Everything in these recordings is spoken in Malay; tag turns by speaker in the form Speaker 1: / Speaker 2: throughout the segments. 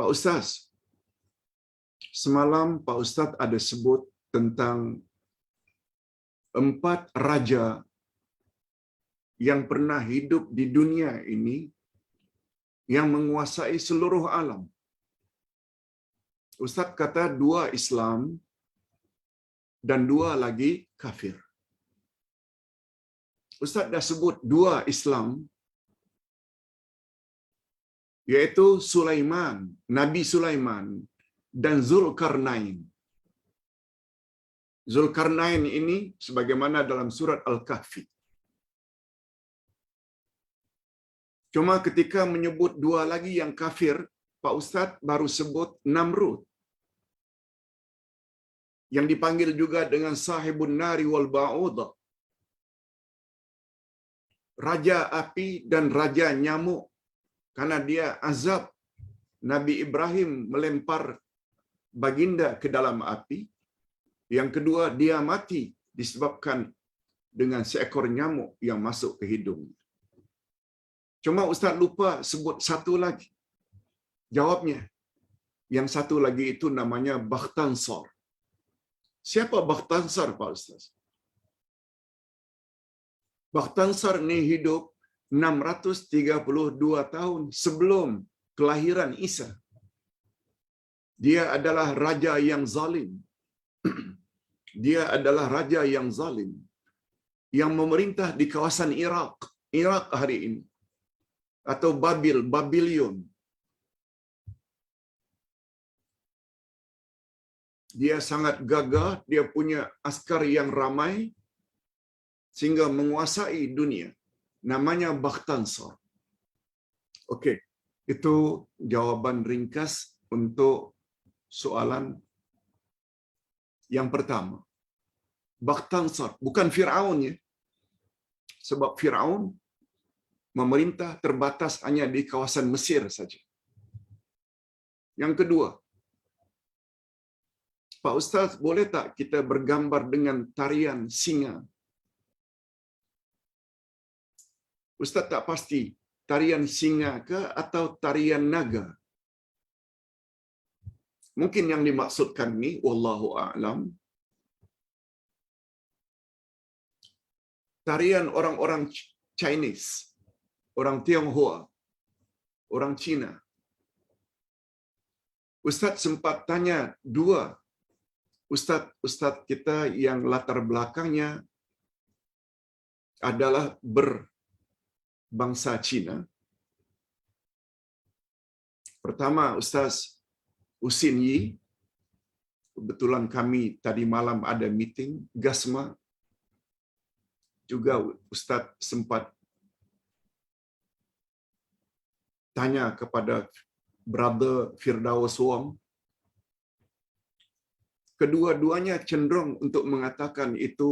Speaker 1: Pak Ustaz, semalam Pak Ustaz ada sebut tentang 4 raja yang pernah hidup di dunia ini yang menguasai seluruh alam. Ustaz kata 2 Islam dan 2 lagi kafir. Ustaz dah sebut 2 Islam, yaitu Sulaiman, Nabi Sulaiman dan Zulkarnain. Zulkarnain ini sebagaimana dalam surat Al-Kahfi. Cuma ketika menyebut 2 lagi yang kafir, Pak Ustaz baru sebut Namrud, yang dipanggil juga dengan Sahibun Nari wal Ba'udah, Raja Api dan Raja Nyamuk, karena dia azab Nabi Ibrahim melempar baginda ke dalam api. Yang kedua, dia mati disebabkan dengan seekor nyamuk yang masuk ke hidung. Cuma Ustaz lupa sebut satu lagi. Jawabnya, yang satu lagi itu namanya Bakhtansar. Siapa Bakhtansar, Pak Ustaz? Bakhtansar ni hidup 632 tahun sebelum kelahiran Isa. Dia adalah raja yang zalim. Dia adalah raja yang zalim yang memerintah di kawasan Iraq hari ini, atau Babylon. Dia sangat gagah, dia punya askar yang ramai sehingga menguasai dunia. Namanya Bakhtansar. Okey, itu jawaban ringkas untuk soalan yang pertama. Bakhtansar, bukan Firaun ya. Sebab Firaun memerintah terbatas hanya di kawasan Mesir saja. Yang kedua, Pak Ustaz, boleh tak kita bergambar dengan tarian singa? Ustaz tak pasti tarian singa ke atau tarian naga. Mungkin yang dimaksudkan ni, wallahu a'lam, tarian orang-orang Chinese, orang Tionghoa, orang Cina. Ustaz sempat tanya 2 ustaz kita yang latar belakangnya adalah berbangsa Cina. Pertama, Ustaz Husin Yi. Kebetulan kami tadi malam ada meeting Gasma. Juga Ustaz sempat tanya kepada brother Firdaus Wong. Kedua-duanya cenderung untuk mengatakan itu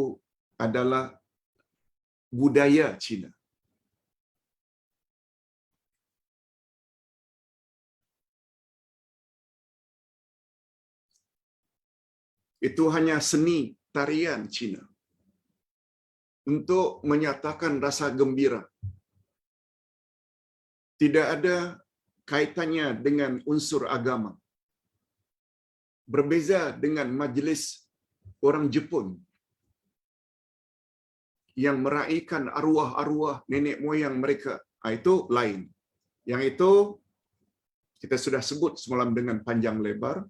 Speaker 1: adalah budaya Cina. Itu hanya seni tarian Cina untuk menyatakan rasa gembira. Tidak ada kaitannya dengan unsur agama. Berbeza dengan majlis orang Jepun yang meraihkan arwah-arwah nenek moyang mereka. Itu lain. Yang itu kita sudah sebut semalam dengan panjang lebar.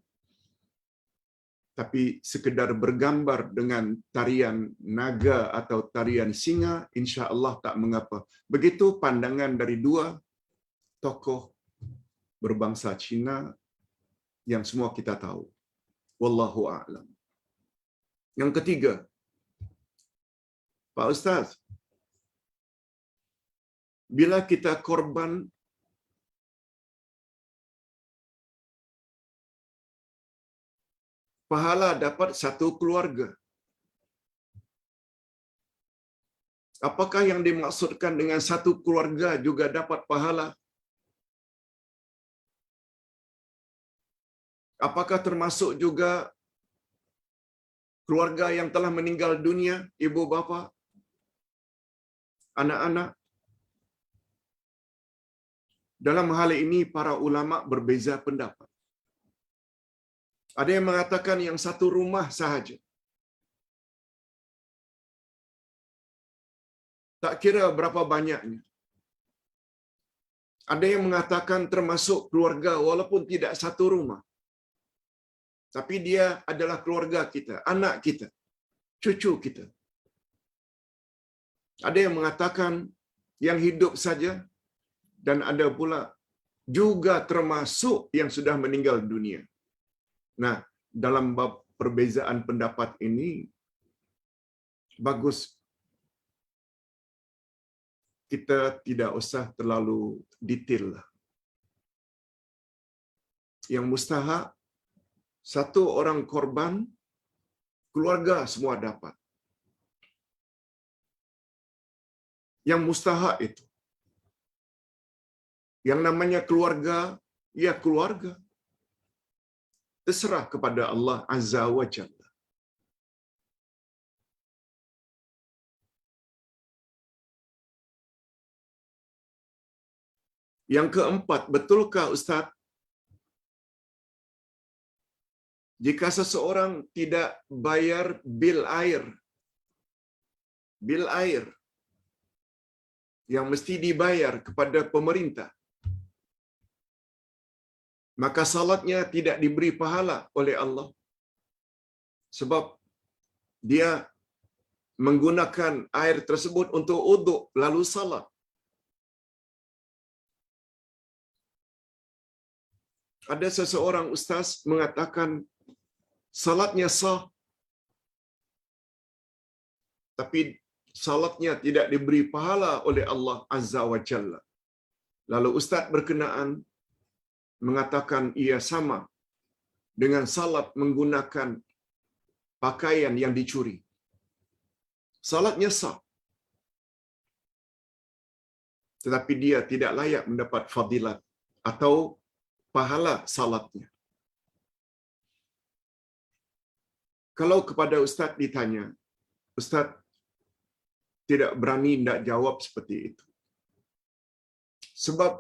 Speaker 1: Tapi sekedar bergambar dengan tarian naga atau tarian singa, insya-Allah tak mengapa. Begitu pandangan dari 2 tokoh berbangsa Cina yang semua kita tahu. Wallahu a'lam. Yang ketiga, Pak Ustaz, bila kita korban pahala dapat satu keluarga. Apakah yang dimaksudkan dengan satu keluarga juga dapat pahala? Apakah termasuk juga keluarga yang telah meninggal dunia, ibu bapa, anak-anak? Dalam hal ini para ulama berbeza pendapat. Ada yang mengatakan yang satu rumah sahaja. Tak kira berapa banyaknya. Ada yang mengatakan termasuk keluarga walaupun tidak satu rumah. Tapi dia adalah keluarga kita, anak kita, cucu kita. Ada yang mengatakan yang hidup saja, dan ada pula juga termasuk yang sudah meninggal dunia. Nah, dalam bab perbezaan pendapat ini, bagus kita tidak usah terlalu detail. Yang mustahak, satu orang korban, keluarga semua dapat. Yang mustahak itu. Yang namanya keluarga, ya keluarga. Terserah kepada Allah Azza wa Jalla. Yang keempat, betulkah Ustaz, jika seseorang tidak bayar bil air yang mesti dibayar kepada pemerintah, maka salatnya tidak diberi pahala oleh Allah sebab dia menggunakan air tersebut untuk uduk lalu salat? Ada seseorang ustaz mengatakan salatnya sah, tapi salatnya tidak diberi pahala oleh Allah Azza wa Jalla. Lalu ustaz berkenaan mengatakan ia sama dengan salat menggunakan pakaian yang dicuri. Salatnya sah, tetapi dia tidak layak mendapat fadilat atau pahala salatnya. Kalau kepada ustaz ditanya, ustaz tidak berani tidak jawab seperti itu. Sebab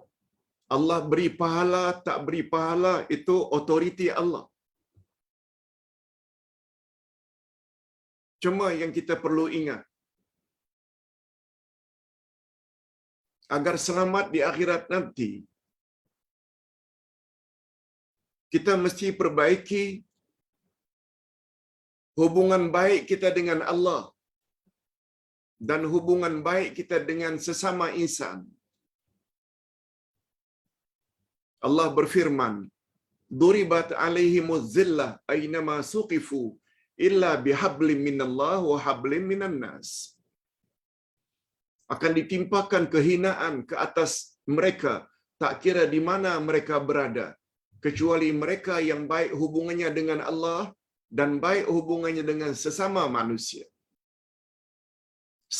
Speaker 1: Allah beri pahala, tak beri pahala, itu otoriti Allah. Cuma yang kita perlu ingat, agar selamat di akhirat nanti, kita mesti perbaiki hubungan baik kita dengan Allah dan hubungan baik kita dengan sesama insan. Allah berfirman, "Duribat 'alaihimuz zillah aynama suqifu illa bihablim minallah wa hablim minan nas." Akan ditimpakan kehinaan ke atas mereka, tak kira di mana mereka berada, kecuali mereka yang baik hubungannya dengan Allah dan baik hubungannya dengan sesama manusia.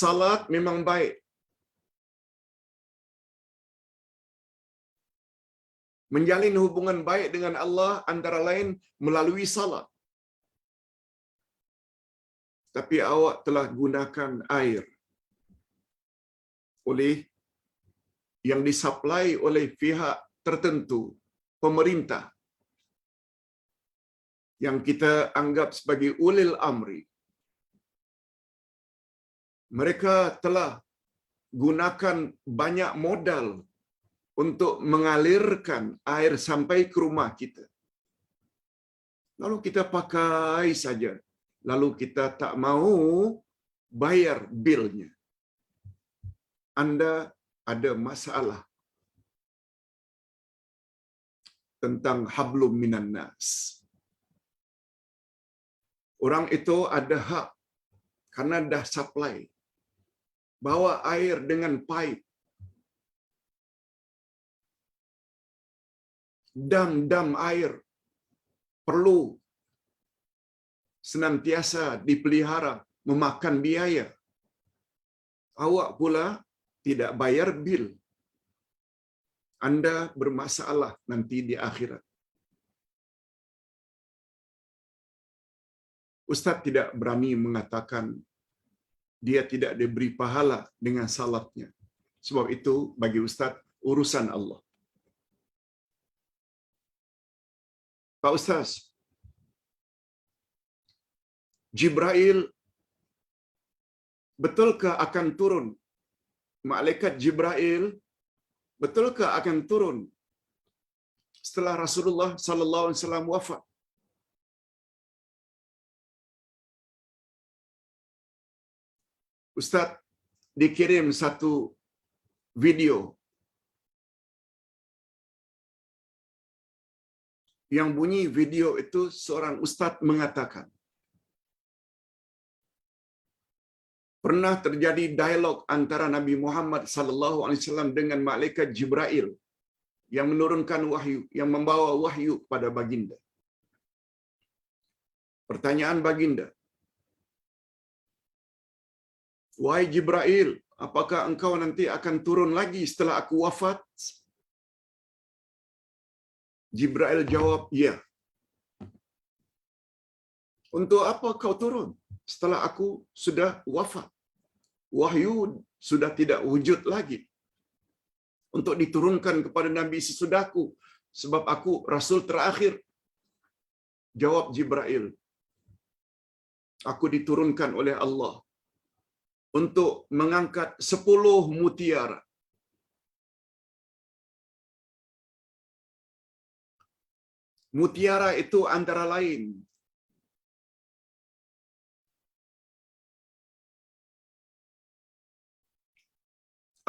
Speaker 1: Salat memang baik. Menjalin hubungan baik dengan Allah antara lain melalui salat. Tapi awak telah gunakan air oleh yang disuplai oleh pihak tertentu, pemerintah, yang kita anggap sebagai ulil amri. Mereka telah gunakan banyak modal untuk mengalirkan air sampai ke rumah kita. Lalu kita pakai saja. Lalu kita tak mau bayar bilnya. Anda ada masalah tentang hablum minan nas. Orang itu ada hak karena dah supply. Bawa air dengan pipe. Dam-dam air perlu senantiasa dipelihara, memakan biaya. Awak pula tidak bayar bil. Anda bermasalah nanti di akhirat. Ustaz tidak berani mengatakan dia tidak diberi pahala dengan salatnya. Sebab itu bagi Ustaz urusan Allah. Pak Ustaz, Jibril betulkah akan turun? Malaikat Jibril betulkah akan turun setelah Rasulullah sallallahu alaihi wasallam wafat? Ustaz dikirim satu video yang bunyi video itu seorang ustaz mengatakan, pernah terjadi dialog antara Nabi Muhammad sallallahu alaihi wasallam dengan malaikat Jibril yang menurunkan wahyu, yang membawa wahyu kepada baginda. Pertanyaan baginda, "Wahai Jibril, apakah engkau nanti akan turun lagi setelah aku wafat?" Jibril jawab, "Ya." "Untuk apa kau turun setelah aku sudah wafat? Wahyu sudah tidak wujud lagi untuk diturunkan kepada Nabi sesudahku, sebab aku Rasul terakhir." Jawab Jibril, "Aku diturunkan oleh Allah untuk mengangkat 10 mutiara. Mutiara itu antara lain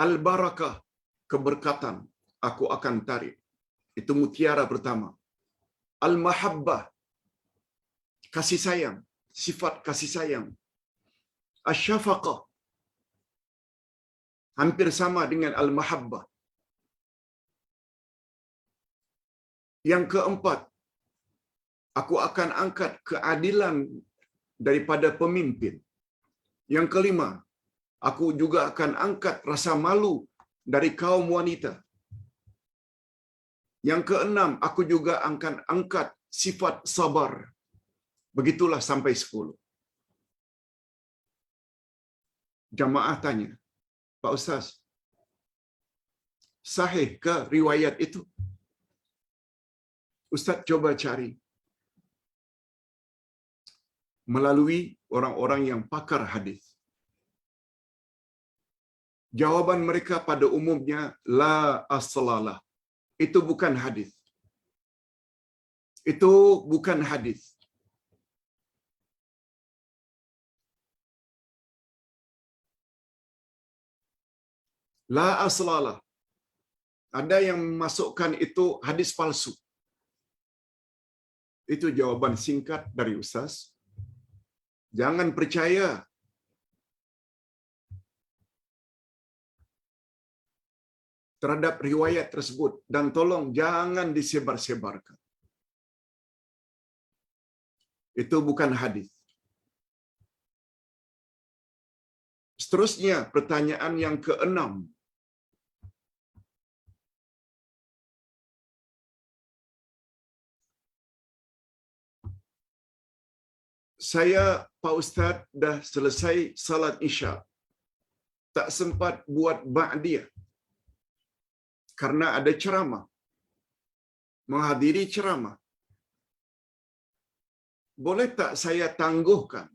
Speaker 1: al-barakah, keberkatan, aku akan tarik. Itu mutiara pertama. Al-mahabbah, kasih sayang, sifat kasih sayang. Asy-syafaqah, hampir sama dengan al-mahabbah. Yang keempat, aku akan angkat keadilan daripada pemimpin. Yang kelima, aku juga akan angkat rasa malu dari kaum wanita. Yang keenam, aku juga akan angkat sifat sabar." Begitulah sampai 10. Jamaah tanya, "Pak Ustaz, sahih ke riwayat itu?" Ustaz coba cari melalui orang-orang yang pakar hadis. Jawaban mereka pada umumnya la aslalah. Itu bukan hadis. Itu bukan hadis. La aslalah. Ada yang memasukkan itu hadis palsu. Itu jawaban singkat dari Ustaz. Jangan percaya terhadap riwayat tersebut dan tolong jangan disebar-sebarkan. Itu bukan hadis. Seterusnya, pertanyaan yang keenam. Saya, Pak Ustaz, dah selesai salat Isya. Tak sempat buat ba'diyah karena ada ceramah. Menghadiri ceramah. Boleh tak saya tangguhkan?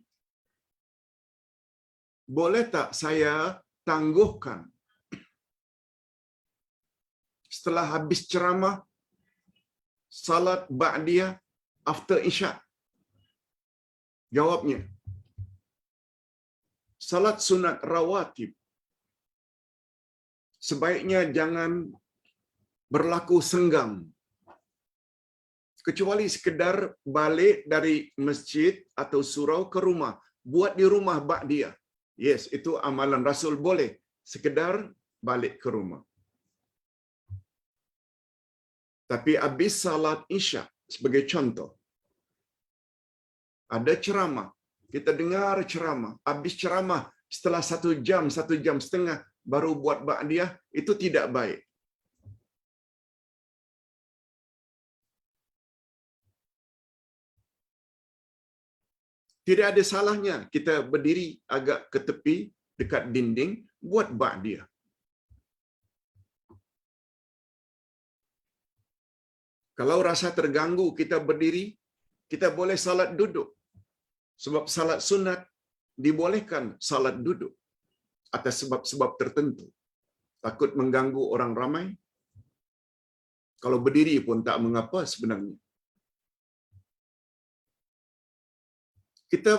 Speaker 1: Boleh tak saya tangguhkan setelah habis ceramah salat ba'diyah after Isya? Jawabnya, salat sunat rawatib sebaiknya jangan berlaku senggang, kecuali sekedar balik dari masjid atau surau ke rumah, buat di rumah ba'diyah. Yes, itu amalan Rasul, boleh sekedar balik ke rumah. Tapi habis salat Isya, sebagai contoh, ada ceramah, kita dengar ceramah, habis ceramah setelah 1 jam setengah baru buat ba'diyah, itu tidak baik. Tidak ada salahnya kita berdiri agak ke tepi dekat dinding buat ba'diyah. Kalau rasa terganggu kita berdiri, kita boleh salat duduk. Sebab salat sunat dibolehkan salat duduk atas sebab-sebab tertentu. Takut mengganggu orang ramai. Kalau berdiri pun tak mengapa sebenarnya. Kita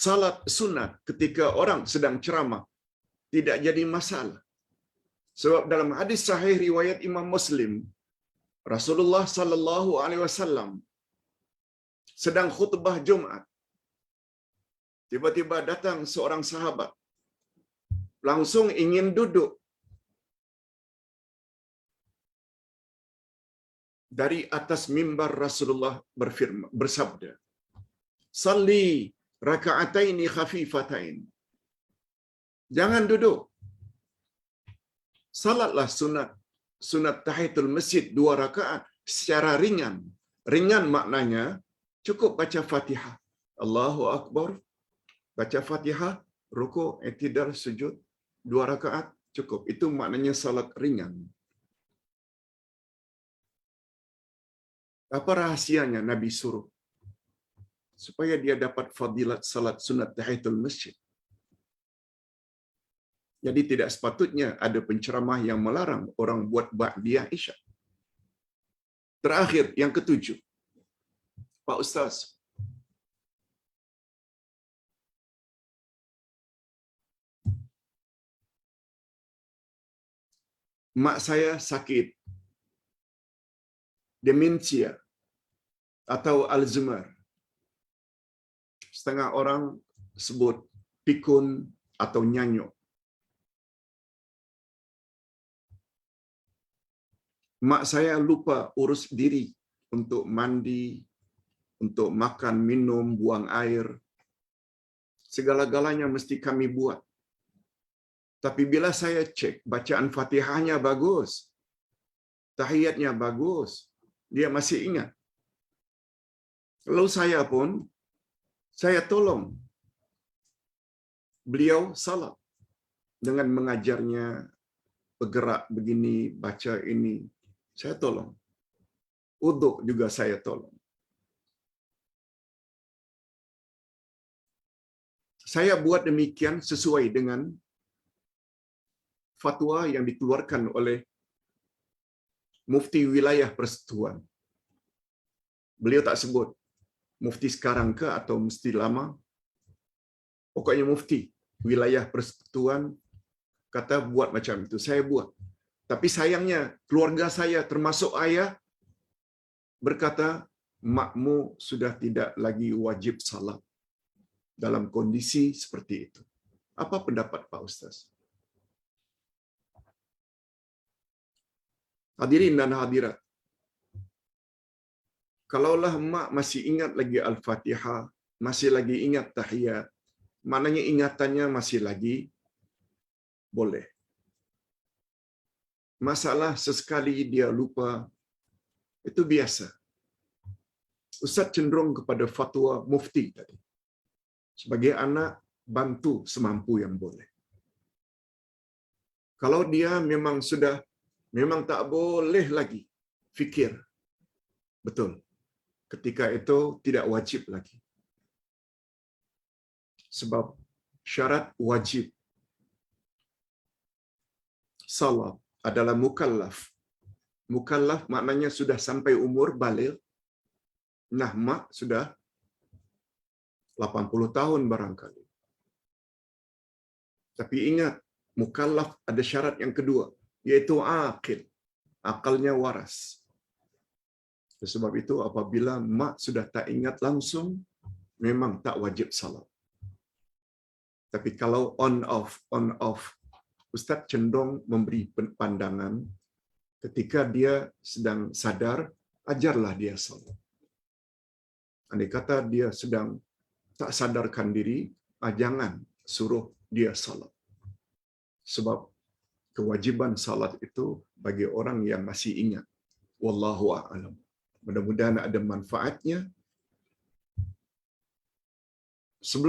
Speaker 1: salat sunat ketika orang sedang ceramah tidak jadi masalah. Sebab dalam hadis sahih riwayat Imam Muslim, Rasulullah sallallahu alaihi wasallam sedang khutbah Jumat. Tiba-tiba datang seorang sahabat langsung ingin duduk. Dari atas mimbar Rasulullah bersabda, "Salli raka'ataini khafifatain." Jangan duduk. Salatlah sunat tahiyatul masjid 2 rakaat secara ringan. Ringan maknanya cukup baca Fatihah. Allahu Akbar. Baca Fatihah, rukuk, i'tidal, sujud 2 rakaat cukup. Itu maknanya salat ringan. Apa rahasianya Nabi suruh? Supaya dia dapat fadilat salat sunat tahiyatul masjid. Jadi tidak sepatutnya ada penceramah yang melarang orang buat ba'diyah isyak. Terakhir, yang ketujuh. Pak Ustaz, mak saya sakit demensia atau Alzheimer. Setengah orang sebut pikun atau nyanyuk. Mak saya lupa urus diri untuk mandi, untuk makan, minum, buang air. Segala-galanya mesti kami buat. Tapi bila saya cek, bacaan Fatihahnya bagus, tahiyatnya bagus, dia masih ingat. Lalu saya pun, saya tolong beliau salat dengan mengajarnya bergerak begini, baca ini. Saya tolong. Uduk juga saya tolong. Saya buat demikian sesuai dengan fatwa yang dikeluarkan oleh Mufti Wilayah Persekutuan. Beliau tak sebut mufti sekarang ke atau mufti lama. Pokoknya mufti Wilayah Persekutuan kata buat macam itu. Saya buat. Tapi sayangnya keluarga saya termasuk ayah berkata, makmu sudah tidak lagi wajib salat dalam kondisi seperti itu. Apa pendapat Pak Ustaz? Hadirin dan hadirat, kalaulah mak masih ingat lagi Al-Fatihah, masih lagi ingat tahiyat, maknanya ingatannya masih lagi boleh. Masalah sesekali dia lupa, itu biasa. Ustaz cenderung kepada fatwa mufti tadi. Sebagai anak, bantu semampu yang boleh. Kalau dia memang tak boleh lagi fikir. Betul. Ketika itu tidak wajib lagi. Sebab syarat wajib salat adalah mukallaf. Mukallaf maknanya sudah sampai umur baligh. Nah, mak sudah 80 tahun barangkali. Tapi ingat, mukallaf ada syarat yang kedua, yaitu aqil. Akalnya waras. Sebab itu apabila mak sudah tak ingat langsung, memang tak wajib salat. Tapi kalau on off, Ustaz cenderung memberi pandangan ketika dia sedang sadar, ajarlah dia salat. Andai kata dia sedang tak sadarkan diri, jangan suruh dia salat. Sebab kewajiban salat itu bagi orang yang masih ingat. Wallahu a'lam. Mudah-mudahan ada manfaatnya. Sebelum